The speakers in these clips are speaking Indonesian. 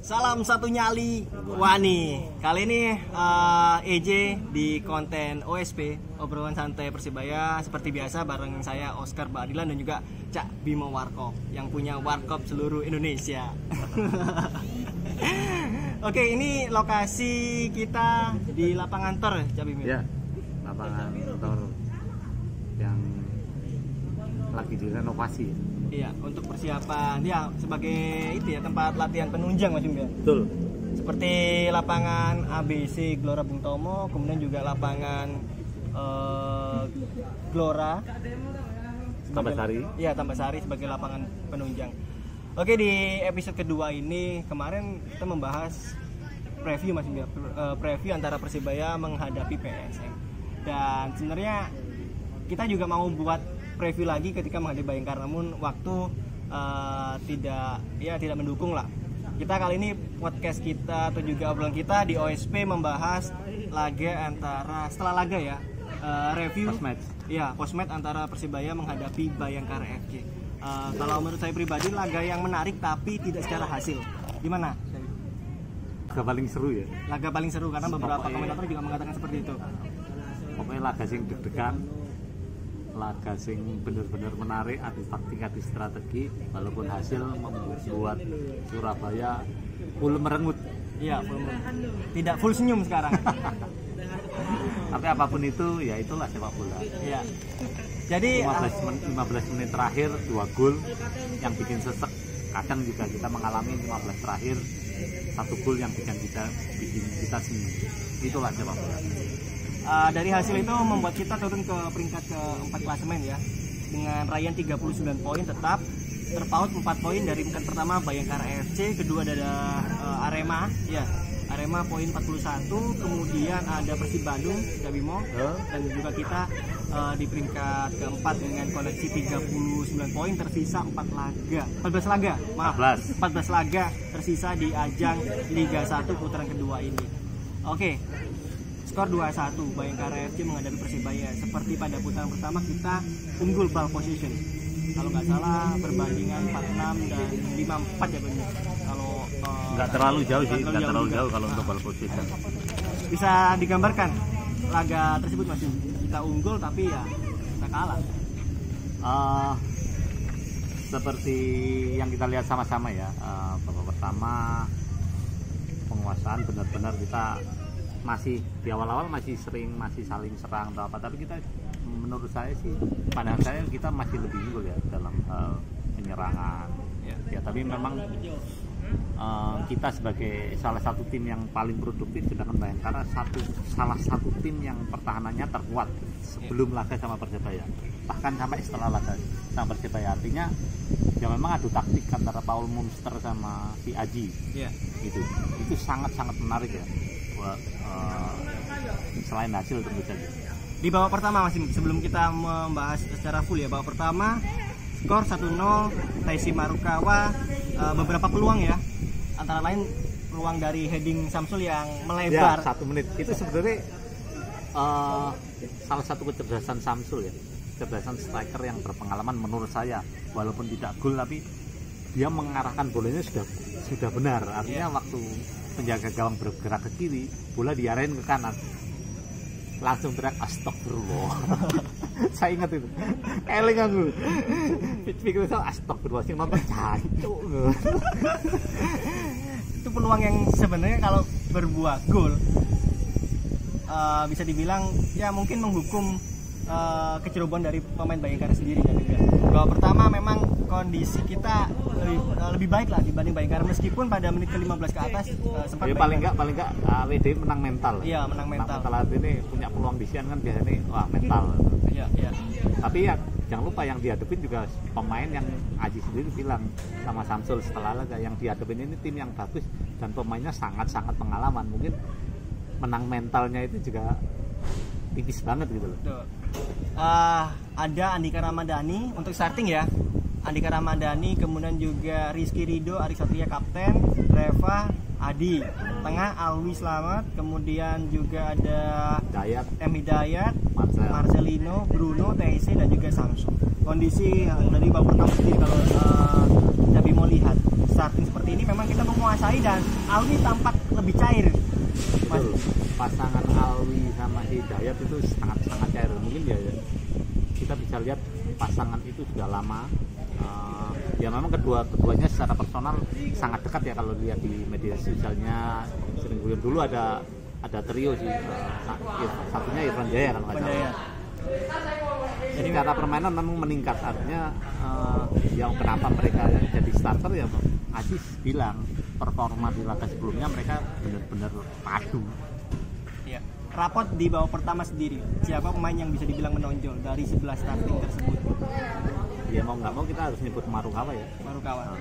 Salam satu nyali Wani. Kali ini EJ di konten OSP, obrolan santai Persibaya, seperti biasa bareng saya Oscar Badilan dan juga Cak Bimo Warkop yang punya Warkop seluruh Indonesia. Oke, ini lokasi kita di lapangan Tor, Cak Bimo. Ya, lapangan Tor yang lagi direnovasi. Iya, untuk persiapan ya sebagai itu ya tempat latihan penunjang Mas Bim ya. Betul. Seperti lapangan ABC Gelora Bung Tomo, kemudian juga lapangan Gelora Tambasari. Iya, Tambasari sebagai lapangan penunjang. Oke, di episode kedua ini kemarin kita membahas preview Mas Bim ya, preview antara Persibaya menghadapi PSM. Dan sebenarnya kita juga mau buat preview lagi ketika menghadapi Bayangkara, namun waktu tidak mendukung lah. Kita kali ini podcast kita atau juga obrolan kita di OSP membahas laga antara setelah laga ya, review postmatch antara Persibaya menghadapi Bayangkara FC. Kalau menurut saya pribadi laga yang menarik tapi tidak secara hasil. Gimana? Laga paling seru ya. Laga paling seru karena beberapa komentator juga mengatakan seperti itu. Pokoknya laga sing deg-degan, laga sing bener-bener menarik, adu taktik, adu strategi, walaupun hasil membuat Surabaya full merengut. Iya, tidak full senyum sekarang. Tapi apapun itu, ya itulah sepak bola. Iya. Jadi 15 menit terakhir 2 gol yang bikin sesek. Kadang juga kita mengalami 15 terakhir 1 gol yang bikin kita senyum. Itulah sepak bola. Dari hasil itu membuat kita turun ke peringkat ke-4 klasemen ya, dengan raihan 39 poin, tetap terpaut 4 poin dari peringkat pertama Bayangkara FC, kedua ada Arema ya, Arema poin 41, kemudian ada Persib Bandung, Bimo, dan juga kita di peringkat ke-4 dengan koleksi 39 poin, tersisa 14 laga tersisa di ajang Liga 1 putaran kedua ini. Oke. Skor 2-1 Bayangkara FC menghadapi Persibaya. Seperti pada putaran pertama kita unggul ball position. Kalau nggak salah perbandingan 46 dan 54 ya benar. Kalau nggak terlalu jauh sih, nggak terlalu jauh kalau untuk ball position. Bisa digambarkan laga tersebut masih kita unggul tapi ya kita kalah. Seperti yang kita lihat sama-sama ya, babak pertama penguasaan benar-benar kita masih di awal-awal masih saling serang atau apa, tapi kita menurut saya sih, pandangan saya kita masih lebih unggul ya dalam penyerangan ya, tapi memang kita sebagai salah satu tim yang paling produktif, sedangkan Bayangkara salah satu tim yang pertahanannya terkuat sebelum laga sama Persibaya, bahkan sampai setelah laga sama Persibaya. Artinya ya memang adu taktik antara Paul Munster sama si Aji itu sangat-sangat menarik ya. Selain hasil tentu saja. Di babak pertama masih sebelum kita membahas secara full ya, babak pertama skor 1-0 Taisi Marukawa, beberapa peluang ya, antara lain peluang dari heading Samsul yang melebar ya, 1 menit. Itu sebenarnya salah satu kecerdasan Samsul ya, kecerdasan striker yang berpengalaman menurut saya, walaupun tidak gol tapi dia mengarahkan bolanya sudah benar. Artinya waktu penjaga gawang bergerak ke kiri, bola diarahin ke kanan, langsung teriak astagfirullah. Saya ingat itu, eling aku pikir saya astagfirullah sih nonton jancuk. Itu peluang yang sebenarnya kalau berbuah gol bisa dibilang ya mungkin menghukum kecerobohan dari pemain Bayangkara sendiri kan juga. Babak pertama memang kondisi kita lebih baik lah dibanding Bayangkara, meskipun pada menit ke-15 ke atas sempat ya, paling enggak WD menang mental. Iya, menang mental. Mental ini punya peluang di sian kan biasanya wah mental. Iya. Tapi ya jangan lupa yang dihadapin juga pemain yang Aji sendiri bilang sama Samsul setelah laga, yang dihadapin ini tim yang bagus dan pemainnya sangat-sangat pengalaman. Mungkin menang mentalnya itu juga tipis banget gitu loh. Ada Andika Ramadhani untuk starting ya. Andika Ramadhani, kemudian juga Rizky Ridho, Arik Satria kapten, Reva, Adi, tengah Alwi Slamet, kemudian juga ada Hidayat, Marcelino, Bruno, TC dan juga Samsul. Kondisi dari babak pertama sendiri kalau Bimo lihat starting seperti ini memang kita menguasai dan Alwi tampak lebih cair. Mas. Pasangan Alwi sama Hidayat itu sangat cair. Mungkin ya kita bisa lihat pasangan itu sudah lama. Ya memang keduanya secara personal sangat dekat ya, kalau lihat di media sosialnya sering guyon. Dulu ada trio sih, satunya Irfan Jaya kalau nggak salah. Jadi cara permainan memang meningkat, artinya yang kenapa mereka jadi starter ya Aziz bilang performa di laga sebelumnya mereka benar-benar padu. Ya. Rapot di babak pertama sendiri, siapa pemain yang bisa dibilang menonjol dari 11 starting tersebut? Ya mau nggak mau kita harus nyebut Marukawa ya. Marukawa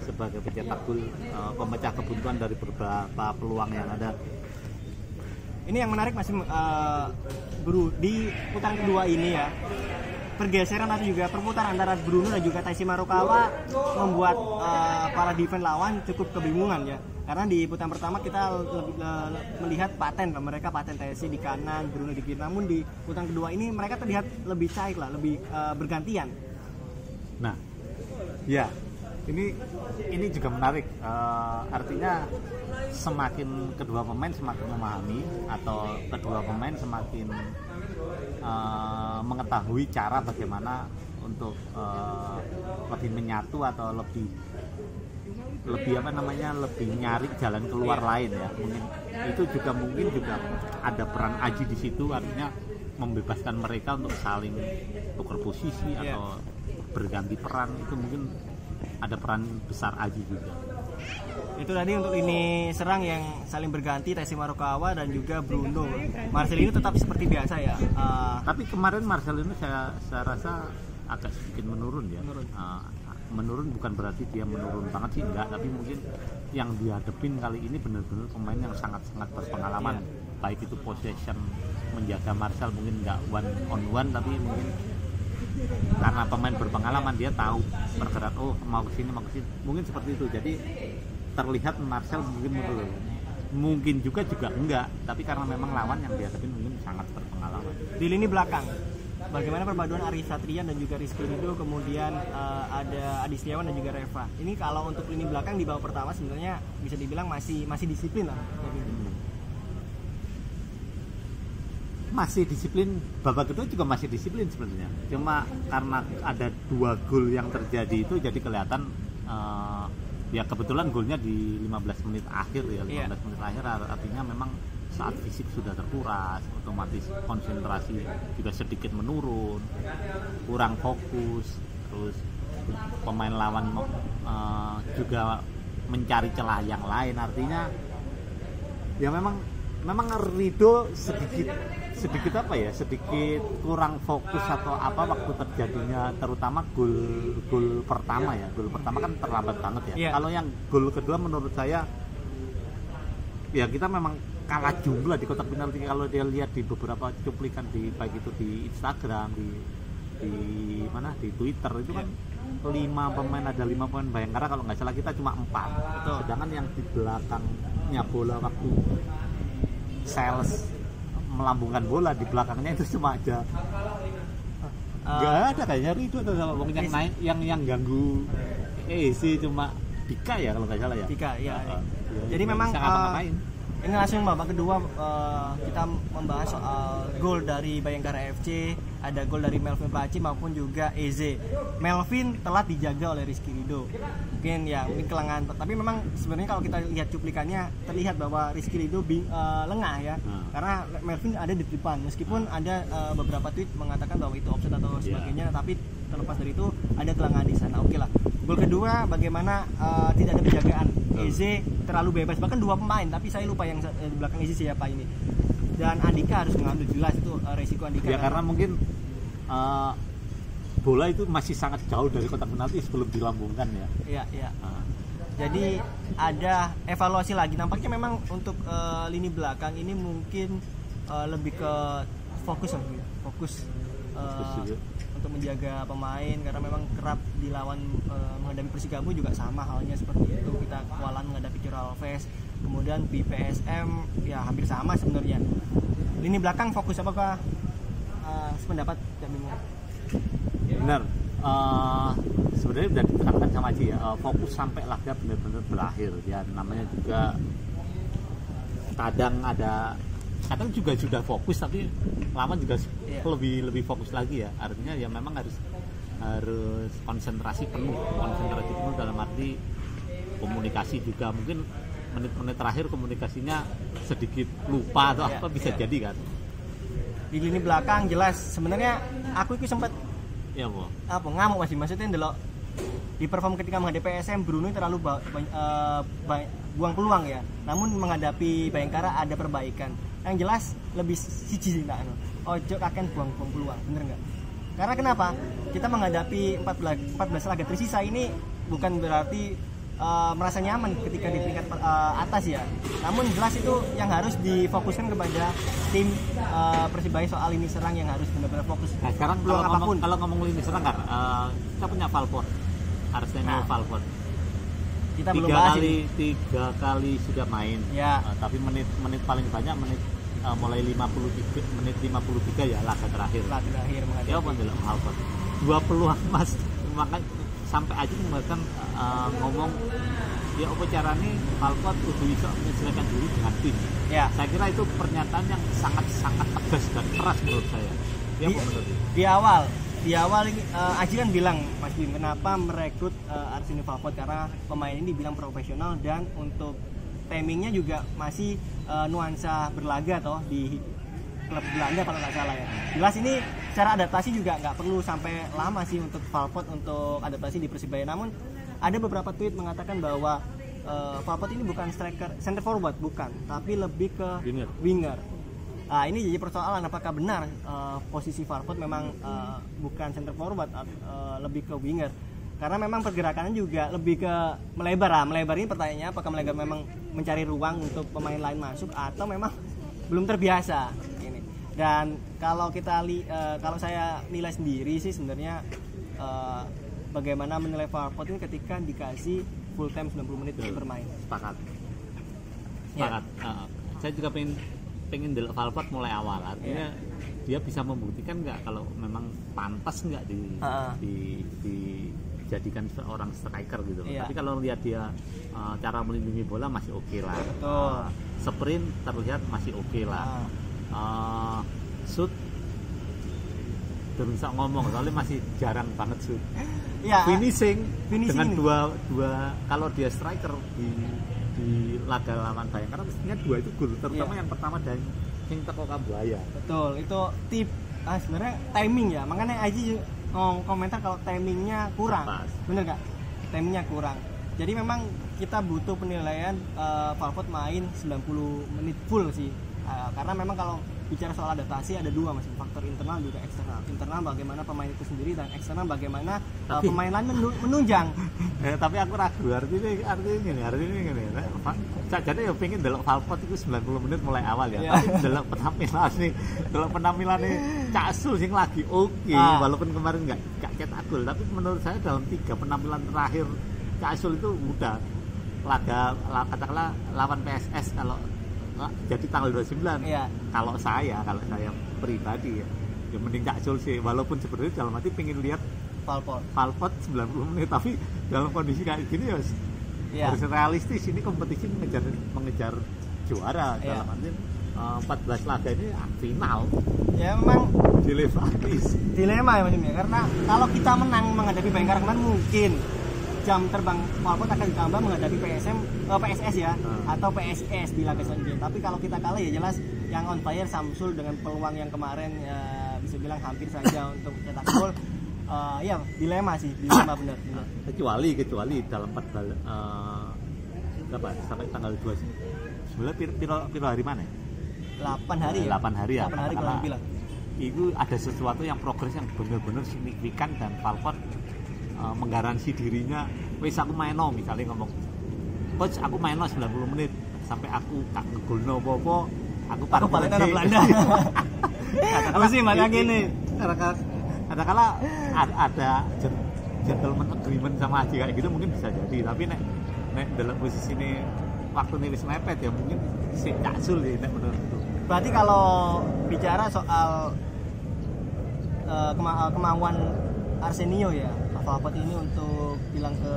sebagai pencetak gol, pemecah kebuntuan dari beberapa peluang yang ada. Ini yang menarik masih Bro, di putaran kedua ini ya, pergeseran atau juga perputaran antara Bruno dan juga Taisi Marukawa membuat para defense lawan cukup kebingungan ya. Karena di putaran pertama kita melihat mereka paten Taisi di kanan, Bruno di kiri. Namun di putaran kedua ini mereka terlihat lebih cair lah, lebih bergantian. Nah, ya ini juga menarik. Artinya semakin kedua pemain semakin memahami, atau kedua pemain semakin mengetahui cara bagaimana untuk lebih menyatu atau lebih lebih nyari jalan keluar lain ya. Mungkin juga ada peran Aji di situ, artinya membebaskan mereka untuk saling tukar posisi atau berganti peran. Itu mungkin ada peran besar Aji juga. Itu tadi untuk ini serang yang saling berganti, Taisi Marukawa dan juga Bruno. Marcelino tetap seperti biasa ya. Tapi kemarin Marcelino saya rasa agak sedikit menurun ya. Menurun bukan berarti dia menurun banget sih, enggak, tapi mungkin yang dihadapin kali ini benar-benar pemain yang sangat-sangat berpengalaman. Baik itu possession, menjaga Marcel mungkin enggak one on one, tapi mungkin karena pemain berpengalaman dia tahu bergerak, mau kesini, mungkin seperti itu. Jadi terlihat Marcel mungkin menurun, mungkin juga enggak, tapi karena memang lawan yang dihadapi mungkin sangat berpengalaman. Di lini belakang bagaimana perpaduan Aris Satrian dan juga Rizky Ridho, kemudian ada Adi Setiawan dan juga Reva. Ini kalau untuk lini belakang di babak pertama sebenarnya bisa dibilang masih disiplin lah. Masih disiplin, babak kedua juga masih disiplin sebenarnya. Cuma karena ada 2 gol yang terjadi itu jadi kelihatan ya kebetulan golnya di 15 menit akhir ya, 15 menit akhir, artinya memang saat fisik sudah terkuras, otomatis konsentrasi juga sedikit menurun, kurang fokus, terus pemain lawan juga mencari celah yang lain, artinya ya memang Ridho sedikit kurang fokus atau apa waktu terjadinya, terutama gol pertama kan terlambat banget ya. Kalau yang gol kedua menurut saya ya kita memang kalah jumlah di kotak penalti. Kalau dia lihat di beberapa cuplikan baik itu di Instagram, di Twitter itu kan 5 pemain, ada 5 pemain Bayangkara kalau nggak salah, kita cuma 4. Sedangkan yang di belakangnya bola waktu sales melambungkan bola di belakangnya itu cuma aja nggak ada kayaknya Ridho atau yang naik yang ganggu cuma Dika ya kalau nggak salah ya. Dika ya. Jadi memang ini langsung babak kedua kita membahas soal gol dari Bayangkara FC, ada gol dari Melvin Paci maupun juga Eze. Melvin telah dijaga oleh Rizky Ridho. Mungkin kelengahan, tapi memang sebenarnya kalau kita lihat cuplikannya terlihat bahwa Rizky Ridho lengah ya. Karena Melvin ada di depan, meskipun ada beberapa tweet mengatakan bahwa itu offside atau sebagainya, tapi terlepas dari itu ada kelengahan di sana. Oke lah. Gol kedua bagaimana tidak ada penjagaan. Eze terlalu bebas, bahkan 2 pemain, tapi saya lupa yang di belakang Eze siapa ini. Dan Andika harus mengambil, jelas itu resiko Andika. Ya karena mungkin bola itu masih sangat jauh dari kotak penalti sebelum dilambungkan ya. Iya. Jadi ada evaluasi lagi. Nampaknya memang untuk lini belakang ini mungkin lebih ke fokus untuk menjaga pemain, karena memang kerap dilawan menghadapi Persikabo juga sama halnya seperti itu. Kita kewalahan menghadapi Ciro Alves, kemudian di PSM ya hampir sama sebenarnya. Lini belakang fokus apakah sependapat Cak Bimo? Benar. sebenarnya udah diterapkan sama Aji ya, fokus sampai laga benar-benar berakhir ya. Namanya juga kadang juga sudah fokus tapi lama juga lebih fokus lagi ya. Artinya ya memang harus konsentrasi penuh dalam arti komunikasi juga, mungkin menit-menit terakhir komunikasinya sedikit lupa atau apa bisa jadi kan. Di lini belakang jelas sebenarnya aku itu sempat ngamuk masih, maksudnya ndelok di perform ketika menghadapi PSM Bruno terlalu buang peluang ya, namun menghadapi Bayangkara ada perbaikan. Yang jelas lebih siji nah, ojo akan buang-buang peluang, bener nggak? Karena kenapa? Kita menghadapi 14 laga tersisa ini bukan berarti merasa nyaman ketika di peringkat atas ya. Namun jelas itu yang harus difokuskan kepada tim Persibaya soal lini serang yang harus benar-benar fokus. Nah, sekarang kalau ngomong lini serang kan, kita punya Valport, Arsenio Valport. Kita belum bahas ini. 3 kali sudah main. Ya. Tapi menit paling banyak mulai 53 ya laga terakhir. Ya mendelok Valport. 2 peluang Mas, makanya sampai aja mengatakan ngomong ya apa caranya Valport kudu bisa menyesuaikan diri dengan tim. Ya. Saya kira itu pernyataan yang sangat tegas dan keras menurut saya. Ya, di awal ini Aji kan bilang Mas Bim, kenapa merekrut Arsenio Valport, karena pemain ini dibilang profesional dan untuk timingnya juga masih nuansa berlaga toh di klub Belanda kalau nggak salah ya. Jelas ini secara adaptasi juga nggak perlu sampai lama sih untuk Valport untuk adaptasi di Persibaya. Namun ada beberapa tweet mengatakan bahwa Valport ini bukan striker, center forward bukan, tapi lebih ke winger. Nah, ini jadi persoalan apakah benar posisi Valport memang bukan center forward, lebih ke winger. Karena memang pergerakannya juga lebih ke melebar. Melebar ini pertanyaannya apakah melebar memang mencari ruang untuk pemain lain masuk atau memang belum terbiasa ini. Dan kalau kalau saya nilai sendiri sih sebenarnya bagaimana menilai Valport ini ketika dikasih full time 90 menit bermain. Sepakat. Saya juga pengen delok Valport mulai awal, artinya dia bisa membuktikan nggak kalau memang pantas nggak dijadikan seorang striker gitu. Tapi kalau lihat dia cara melindungi bola masih oke lah. Sprint terlihat masih oke lah. Shoot belum bisa ngomong soalnya masih jarang banget shoot. Finishing dengan dua kalau dia striker di laga lawan Bayangkara mestinya 2 itu gol, terutama yang pertama dari yang teko Kambuaya. Betul, itu tip sebenarnya timing ya. Makanya Aji komentar kalau timingnya kurang. Bener nggak? Timingnya kurang. Jadi memang kita butuh penilaian Valport main 90 menit full sih. Karena memang kalau bicara soal adaptasi ada 2 Mas, faktor internal juga eksternal. Internal bagaimana pemain itu sendiri dan eksternal bagaimana pemain lain menunjang. Tapi aku ragu artinya gini. Jadi ya pengen delok Valport itu 90 menit mulai awal ya. Tapi delok penampilan nih Cak Sul sing lagi oke. Walaupun kemarin nggak cetak gol, tapi menurut saya dalam 3 penampilan terakhir Cak Sul itu udah laga katakanlah lawan PSS kalau jadi tanggal 29 kalau saya pribadi ya mending Cak Sul sih, walaupun sebenarnya dalam hati pengen lihat Valport 90 menit, tapi dalam kondisi kayak gini harus realistis. Ini kompetisi mengejar juara dalam arti 14 laga ini final ya, memang dilema ya Mas, karena kalau kita menang menghadapi Bayangkara kemarin mungkin jam terbang Valport akan ditambah menghadapi PSS ya, atau PSIS di laga selanjutnya. Tapi kalau kita kalah ya jelas yang on fire Samsul dengan peluang yang kemarin bisa bilang hampir saja untuk cetak gol. Dilema benar. Kecuali dalam 14 sampai tanggal 2 sebenarnya piro hari mana? 8 hari ya. 8 hari ya. 8 hari kalau bilang. Itu ada sesuatu yang progres yang benar-benar signifikan dan Valport menggaransi dirinya, wis aku maino misalnya ngomong coach aku maino 90 menit sampai aku tak ngegolno apa-apa aku balik nang Belanda. Katakanlah sih makanya gini. Katakanlah ada gentleman agreement sama Aji kayak gitu mungkin bisa jadi, tapi nek dalam posisi ini waktu ini wis mepet ya mungkin si Cak Sul ya nek menurutku. Berarti kalau bicara soal kemauan Arsenio ya, Fapot ini untuk bilang ke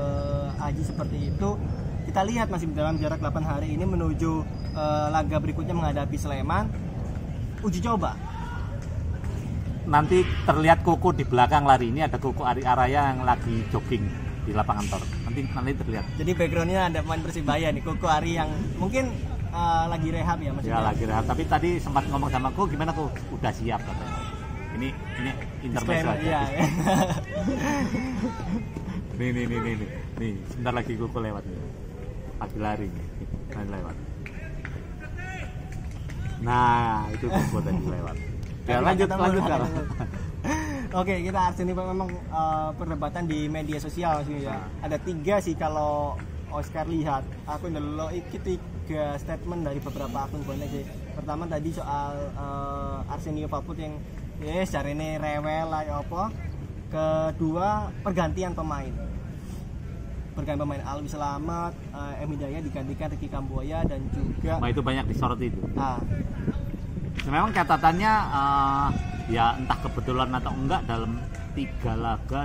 Aji seperti itu. Kita lihat masih dalam jarak 8 hari ini menuju laga berikutnya menghadapi Sleman. Uji coba. Nanti terlihat Koko di belakang lari, ini ada Koko Ari Araya yang lagi jogging di lapangan Tor. Nanti terlihat. Jadi backgroundnya ada pemain Persibaya nih, Koko Ari yang mungkin lagi rehab ya maksudnya. Ya lagi rehab. Tapi tadi sempat ngomong sama Koko, gimana Koko? Udah siap katanya. Ini intermezzo aja. Iya. Nih, sebentar lagi Koko lewat nih. Lagi lari nih. Lewat. Nah, itu Koko tadi lewat. Ya lanjut kan. Oke, kita Arsene memang perdebatan di media sosial sih ya. Ada 3 sih kalau Oscar lihat. Aku ndelok iki 3 statement dari beberapa akun bonek sih. Pertama tadi soal Arsenio Faput yang secara ini rewel lah ya apa. Kedua, pergantian pemain. Pergantian pemain Alwi Selamat, M Hidayat digantikan Ricky Kambuaya dan juga itu banyak disoroti itu. Memang catatannya ya entah kebetulan atau enggak dalam 3 laga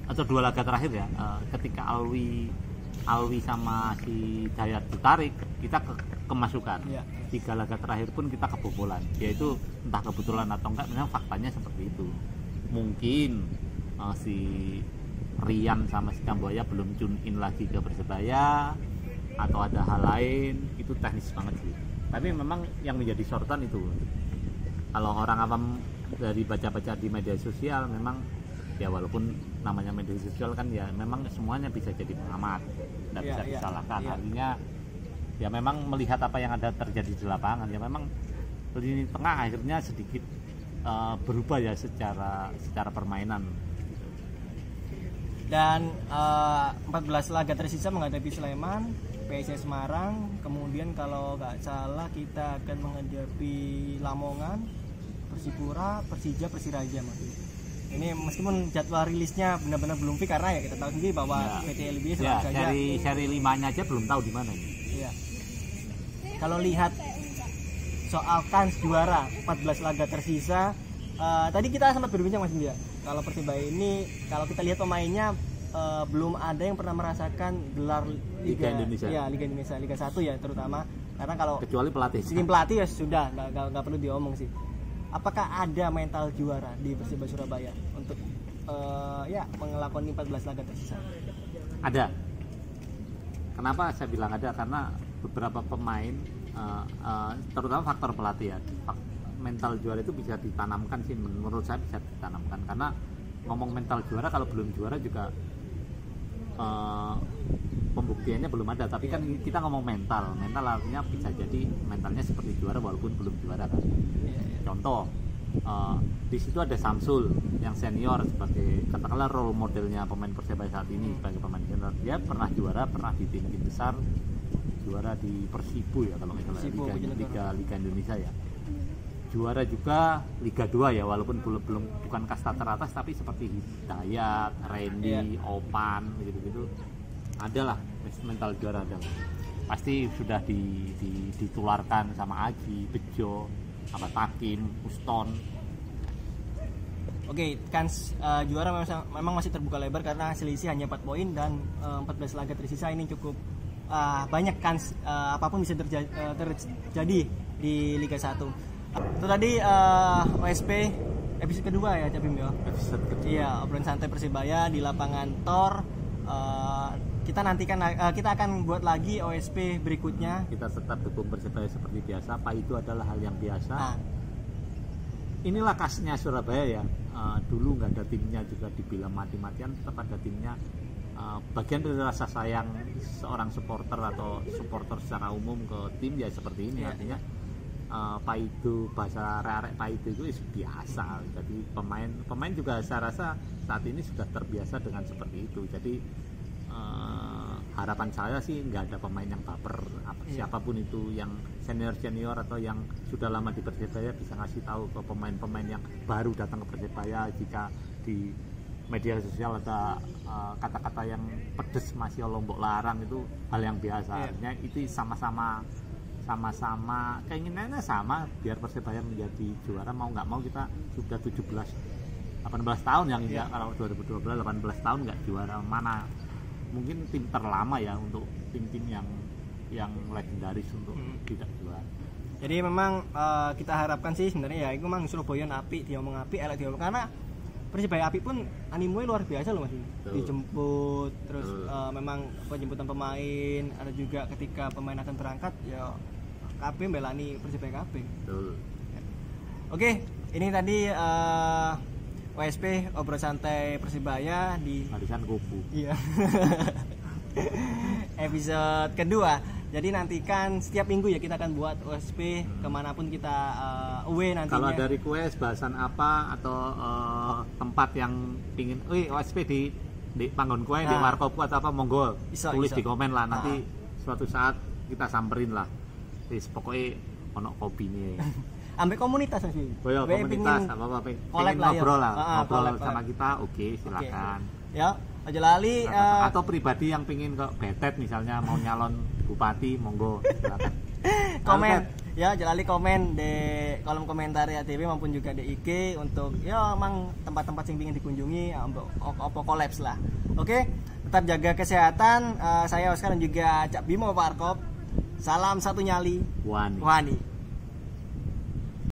atau 2 laga terakhir ya, ketika Alwi sama si Dayat ditarik, kita kemasukan. 3 laga terakhir pun kita kebobolan. Yaitu entah kebetulan atau enggak, memang faktanya seperti itu. Mungkin si Rian sama si Kambuaya belum tune in lagi ke Persebaya atau ada hal lain, itu teknis banget sih. Tapi memang yang menjadi sorotan itu, kalau orang awam dari baca-baca di media sosial, memang ya walaupun namanya media sosial kan ya memang semuanya bisa jadi pengamat, tidak bisa disalahkan. Artinya ya memang melihat apa yang ada terjadi di lapangan, ya memang lini tengah akhirnya sedikit berubah ya secara permainan. Dan 14 laga tersisa menghadapi Sleman, PSIS Semarang, kemudian kalau nggak salah kita akan menghadapi Lamongan, Persipura, Persija, Persiraja maksudnya. Ini meskipun jadwal rilisnya benar-benar belum fix karena ya kita tahu sendiri bahwa PT LIB selalu saja seri 5-nya aja belum tahu di mana ini. Iya. Kalau lihat soal kans juara 14 laga tersisa, tadi kita sempat berbincang Mas India. Kalau Persibaya ini kalau kita lihat pemainnya belum ada yang pernah merasakan gelar Liga Indonesia. Ya, Liga Indonesia, Liga 1 ya terutama. Karena kalau kecuali pelatih. Sistem pelatih ya sudah, nggak perlu diomong sih. Apakah ada mental juara di Persibaya Surabaya untuk mengelakoni 14 laga tersisa? Ada. Kenapa saya bilang ada? Karena beberapa pemain, terutama faktor pelatih ya, mental juara itu bisa ditanamkan sih, menurut saya bisa ditanamkan. Karena ngomong mental juara kalau belum juara juga pembuktiannya belum ada. Tapi kan kita ngomong mental artinya bisa jadi mentalnya seperti juara walaupun belum juara kan. Contoh, di situ ada Samsul yang senior sebagai katakanlah role modelnya pemain Persebaya saat ini sebagai pemain senior. Dia pernah juara, pernah di tim besar, juara di Persibo ya kalau nggak salah, Liga Indonesia ya. Juara juga Liga 2 ya, walaupun belum bukan kasta teratas, tapi seperti Hidayat, Randy, Opan gitu-gitu. Adalah mental juara ada. Pasti sudah ditularkan sama Aji, Bejo, Takim, Uston. Oke, kans juara memang masih terbuka lebar karena selisih hanya 4 poin dan 14 laga tersisa ini cukup banyak kans apapun bisa terjadi di Liga 1. Itu tadi OSP episode kedua ya Cabim ya. Episode kedua. Iya, obrolan santai Persibaya di lapangan Tor. Kita nantikan kita akan buat lagi OSP berikutnya. Kita tetap dukung Persibaya seperti biasa. Pak, itu adalah hal yang biasa. Inilah khasnya Surabaya ya. Dulu nggak ada timnya juga dibilang mati-matian, tetap ada timnya. Bagian dari rasa sayang seorang supporter atau supporter secara umum ke tim ya seperti ini. Artinya paido, bahasa arek paido itu biasa. Jadi pemain juga saya rasa saat ini sudah terbiasa dengan seperti itu. Jadi harapan saya sih nggak ada pemain yang baper, siapapun itu yang senior atau yang sudah lama di Persebaya bisa ngasih tahu ke pemain-pemain yang baru datang ke Persebaya. Jika di media sosial ada kata-kata yang pedes masih lombok larang, itu hal yang biasa. Artinya itu sama-sama keinginannya sama biar Persebaya menjadi juara. Mau nggak mau kita sudah 17 18 tahun yang kalau 2012 18 tahun nggak juara, mana mungkin tim terlama ya untuk tim-tim yang legendaris untuk tidak juara. Jadi memang kita harapkan sih sebenarnya ya itu memang Surabaya apik, diomong apik, elek diomong, karena Persibaya apik pun animonya luar biasa loh Mas. Dijemput terus memang penjemputan pemain, ada juga ketika pemain akan berangkat ya KB melani Persibaya KB. Betul. Oke, ini tadi OSP obrol santai Persibaya di Barisan kubu. Iya. Episode kedua. Jadi nantikan setiap minggu ya kita akan buat OSP kemanapun kita away nantinya. Kalau ada request bahasan apa atau tempat yang pingin, OSP di panggon kue di Warkop atau apa, monggo tulis di komen lah, nanti suatu saat kita samperin lah. Wis pokoknya ono kopine. Ambek komunitas sih. Oh ya, komunitas apa pengen ngobrol lah, ngobrol sama kita, oke, silakan. Ya, aja lali atau pribadi yang pingin kok betet misalnya mau nyalon bupati, monggo silakan. Komen ya, jalali komen di kolom komentar ya TV maupun juga di IG untuk ya emang tempat-tempat yang ingin dikunjungi untuk opo kolaps lah. Oke, tetap jaga kesehatan. Saya Oscar dan juga Cak Bimo Warkop. Salam satu nyali. Wani. Wani.